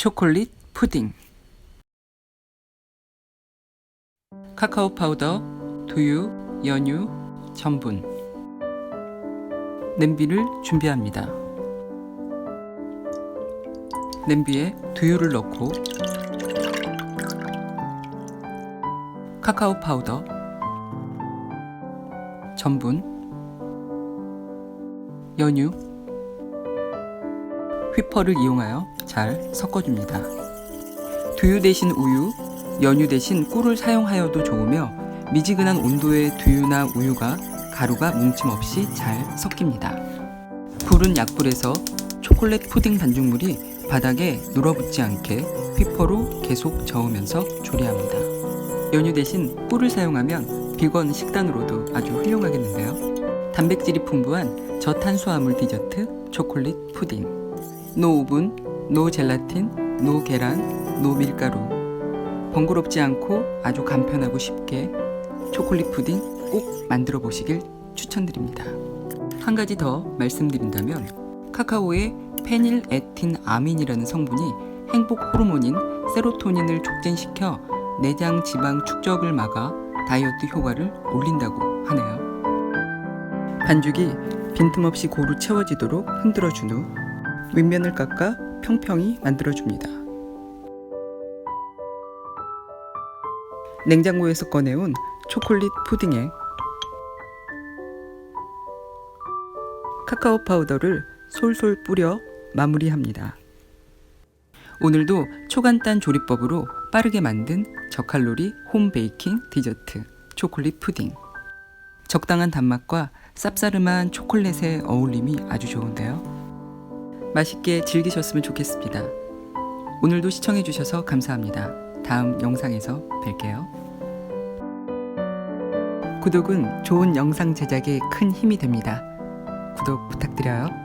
초콜릿 푸딩. 카카오 파우더, 두유, 연유, 전분. 냄비를 준비합니다. 냄비에 두유를 넣고 카카오 파우더, 전분, 연유, 휘퍼를 이용하여 잘 섞어줍니다. 두유 대신 우유, 연유 대신 꿀을 사용하여도 좋으며 미지근한 온도의 두유나 우유가 가루가 뭉침 없이 잘 섞입니다. 불은 약불에서 초콜릿 푸딩 반죽물이 바닥에 눌어붙지 않게 휘퍼로 계속 저으면서 조리합니다. 연유 대신 꿀을 사용하면 비건 식단으로도 아주 훌륭하겠는데요. 단백질이 풍부한 저탄수화물 디저트 초콜릿 푸딩. 노 오븐, 노 젤라틴, 노 계란, 노 밀가루. 번거롭지 않고 아주 간편하고 쉽게 초콜릿 푸딩 꼭 만들어 보시길 추천드립니다. 한 가지 더 말씀드린다면 카카오의 페닐에틴아민이라는 성분이 행복 호르몬인 세로토닌을 촉진시켜 내장 지방 축적을 막아 다이어트 효과를 올린다고 하네요. 반죽이 빈틈없이 고루 채워지도록 흔들어준 후 윗면을 깎아 평평히 만들어줍니다. 냉장고에서 꺼내온 초콜릿 푸딩에 카카오 파우더를 솔솔 뿌려 마무리합니다. 오늘도 초간단 조리법으로 빠르게 만든 저칼로리 홈 베이킹 디저트 초콜릿 푸딩. 적당한 단맛과 쌉싸름한 초콜릿의 어울림이 아주 좋은데요. 맛있게 즐기셨으면 좋겠습니다. 오늘도 시청해주셔서 감사합니다. 다음 영상에서 뵐게요. 구독은 좋은 영상 제작에 큰 힘이 됩니다. 구독 부탁드려요.